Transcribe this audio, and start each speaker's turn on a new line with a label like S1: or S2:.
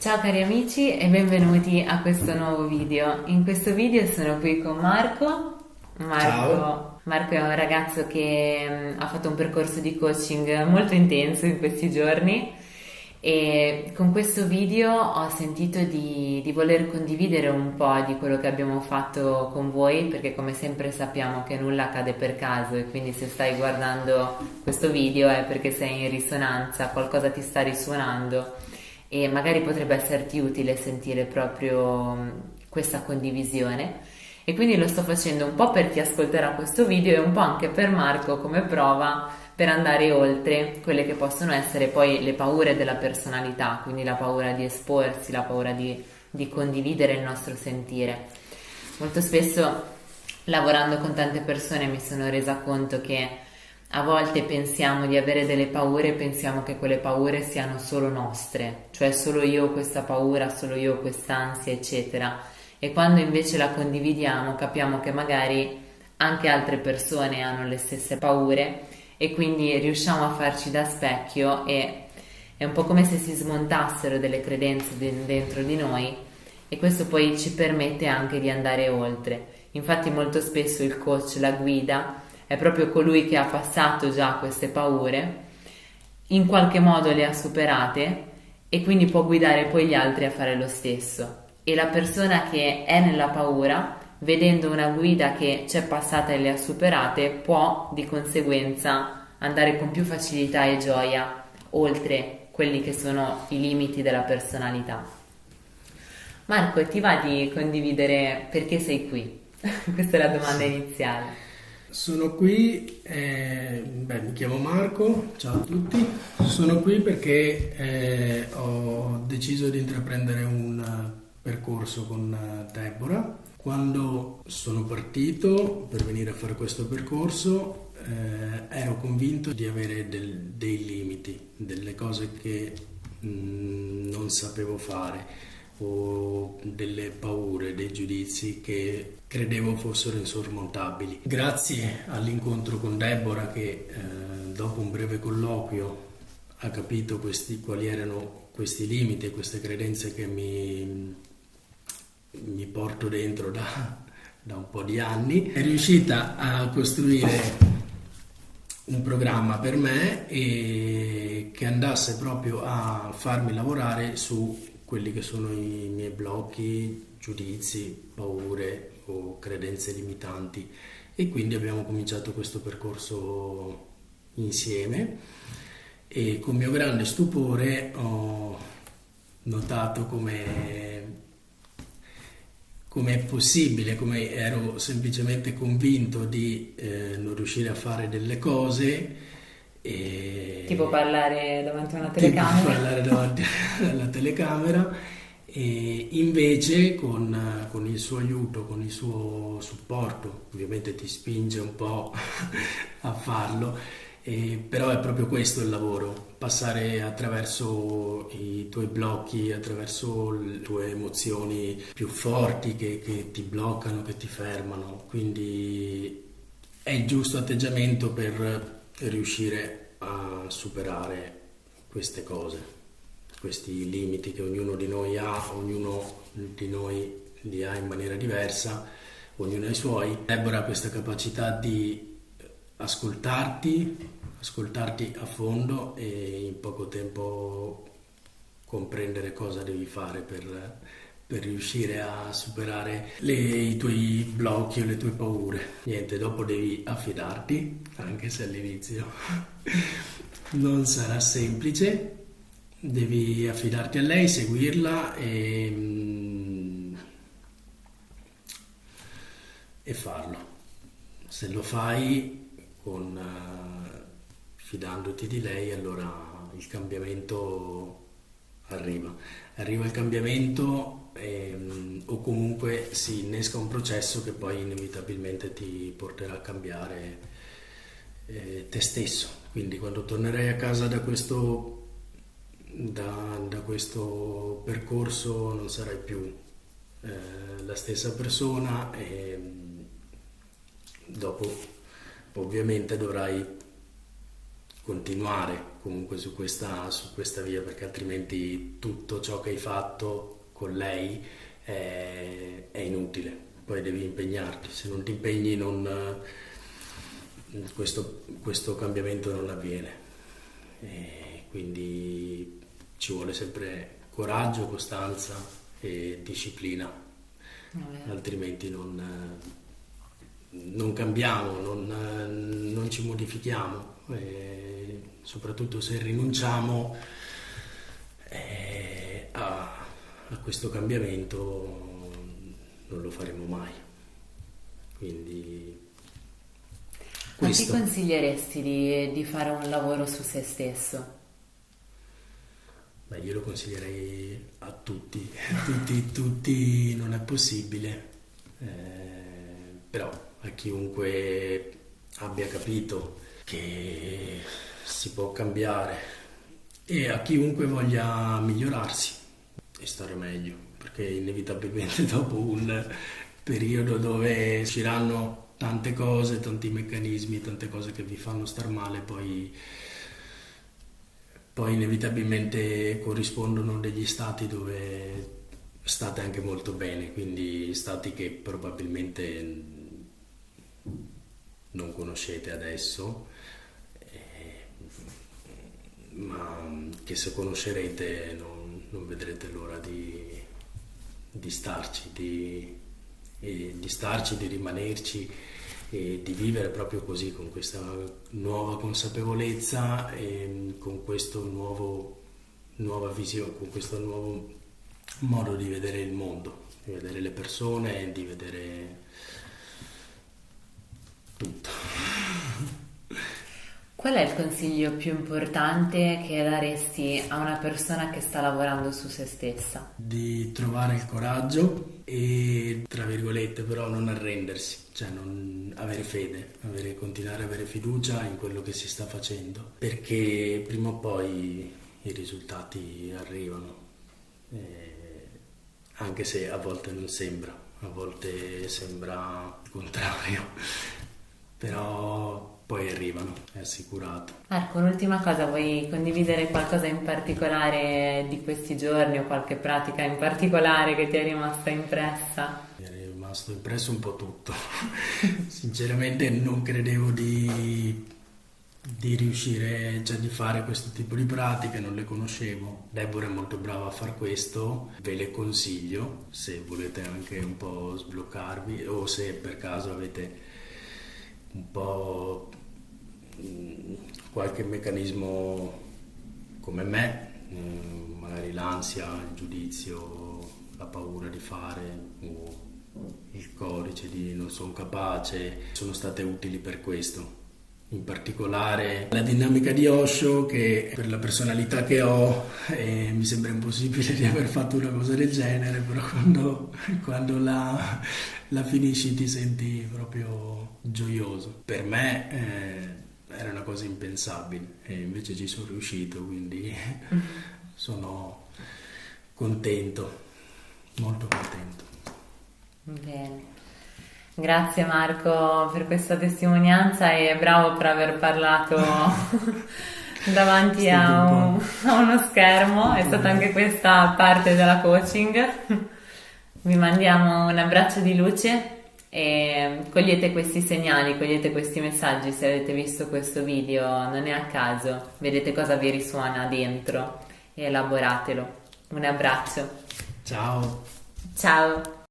S1: Ciao cari amici e benvenuti a questo nuovo video. In questo video sono qui con Marco.
S2: Ciao.
S1: Marco è un ragazzo che ha fatto un percorso di coaching molto intenso in questi giorni e con questo video ho sentito di voler condividere un po' di quello che abbiamo fatto con voi, perché come sempre sappiamo che nulla accade per caso e quindi se stai guardando questo video è perché sei in risonanza, qualcosa ti sta risuonando e magari potrebbe esserti utile sentire proprio questa condivisione. E quindi lo sto facendo un po' per chi ascolterà questo video e un po' anche per Marco come prova per andare oltre quelle che possono essere poi le paure della personalità, quindi la paura di esporsi, la paura di condividere il nostro sentire. Molto spesso lavorando con tante persone mi sono resa conto che a volte pensiamo di avere delle paure e pensiamo che quelle paure siano solo nostre, cioè solo io ho questa paura, solo io ho quest'ansia, eccetera. E quando invece la condividiamo capiamo che magari anche altre persone hanno le stesse paure e quindi riusciamo a farci da specchio e è un po' come se si smontassero delle credenze dentro di noi e questo poi ci permette anche di andare oltre. Infatti molto spesso il coach, la guida, è proprio colui che ha passato già queste paure, in qualche modo le ha superate e quindi può guidare poi gli altri a fare lo stesso. E la persona che è nella paura, vedendo una guida che c'è passata e le ha superate, può di conseguenza andare con più facilità e gioia oltre quelli che sono i limiti della personalità. Marco, ti va di condividere perché sei qui? Questa è la domanda
S2: Sì.
S1: iniziale.
S2: Sono qui, mi chiamo Marco, ciao a tutti. Sono qui perché ho deciso di intraprendere un percorso con Deborah. Quando sono partito per venire a fare questo percorso, ero convinto di avere dei limiti, delle cose che non sapevo fare o delle paure, dei giudizi che credevo fossero insormontabili. Grazie all'incontro con Deborah che dopo un breve colloquio ha capito quali erano questi limiti e queste credenze che mi porto dentro da un po' di anni, è riuscita a costruire un programma per me e che andasse proprio a farmi lavorare su quelli che sono i miei blocchi, giudizi, paure o credenze limitanti e quindi abbiamo cominciato questo percorso insieme e con mio grande stupore ho notato come è possibile, come ero semplicemente convinto di non riuscire a fare delle cose
S1: Tipo
S2: e
S1: parlare davanti a una
S2: tipo
S1: telecamera.
S2: parlare davanti alla telecamera e invece con il suo aiuto, con il suo supporto, ovviamente ti spinge un po' a farlo, però è proprio questo il lavoro, passare attraverso i tuoi blocchi, attraverso le tue emozioni più forti che ti bloccano, che ti fermano, quindi è il giusto atteggiamento per riuscire a superare queste cose, questi limiti che ognuno di noi ha, ognuno di noi li ha in maniera diversa, ognuno ha i suoi. Deborah ha questa capacità di ascoltarti a fondo e in poco tempo comprendere cosa devi fare per riuscire a superare i tuoi blocchi o le tue paure. Niente, dopo devi affidarti, anche se all'inizio non sarà semplice. Devi affidarti a lei, seguirla e farlo. Se lo fai fidandoti di lei, allora il cambiamento arriva. Arriva il cambiamento o comunque si innesca un processo che poi inevitabilmente ti porterà a cambiare te stesso. Quindi quando tornerai a casa da questo percorso non sarai più la stessa persona e dopo ovviamente dovrai continuare comunque su questa via, perché altrimenti tutto ciò che hai fatto con lei è inutile. Poi devi impegnarti, se non ti impegni questo cambiamento non avviene. E quindi ci vuole sempre coraggio, costanza e disciplina, altrimenti non cambiamo, non ci modifichiamo, e soprattutto se rinunciamo a questo cambiamento non lo faremo mai. Quindi
S1: Ma ti
S2: questo.
S1: consiglieresti di fare un lavoro su se stesso?
S2: Beh, io lo consiglierei a tutti, tutti non è possibile, però a chiunque abbia capito che si può cambiare e a chiunque voglia migliorarsi e stare meglio, perché inevitabilmente dopo un periodo dove usciranno tante cose, tanti meccanismi, tante cose che vi fanno star male, poi inevitabilmente corrispondono degli stati dove state anche molto bene, quindi stati che probabilmente non conoscete adesso, ma che se conoscerete non vedrete l'ora di starci, di starci, di rimanerci e di vivere proprio così, con questa nuova consapevolezza e con questo nuova visione, con questo nuovo modo di vedere il mondo, di vedere le persone, di vedere tutto.
S1: Qual è il consiglio più importante che daresti a una persona che sta lavorando su se stessa?
S2: Di trovare il coraggio e, tra virgolette, però non arrendersi, cioè non avere fede, continuare a avere fiducia in quello che si sta facendo, perché prima o poi i risultati arrivano, anche se a volte non sembra, a volte sembra il contrario, però poi arrivano, è assicurato.
S1: Marco, un'ultima cosa, vuoi condividere qualcosa in particolare di questi giorni o qualche pratica in particolare che ti è rimasta impressa?
S2: Mi è rimasto impresso un po' tutto. Sinceramente non credevo di riuscire, cioè di fare questo tipo di pratiche, non le conoscevo. Deborah è molto brava a far questo, ve le consiglio se volete anche un po' sbloccarvi o se per caso avete un po' qualche meccanismo come me, magari l'ansia, il giudizio, la paura di fare o il codice di non sono capace, sono state utili per questo. In particolare la dinamica di Osho, che per la personalità che ho mi sembra impossibile di aver fatto una cosa del genere, però quando la finisci ti senti proprio gioioso. Per me era una cosa impensabile e invece ci sono riuscito, quindi sono contento, molto contento.
S1: Bene. Grazie Marco per questa testimonianza e bravo per aver parlato davanti a uno schermo, è stata anche questa parte della coaching. Vi mandiamo un abbraccio di luce e cogliete questi segnali, cogliete questi messaggi. Se avete visto questo video non è a caso, vedete cosa vi risuona dentro e elaboratelo. Un abbraccio.
S2: Ciao.
S1: Ciao.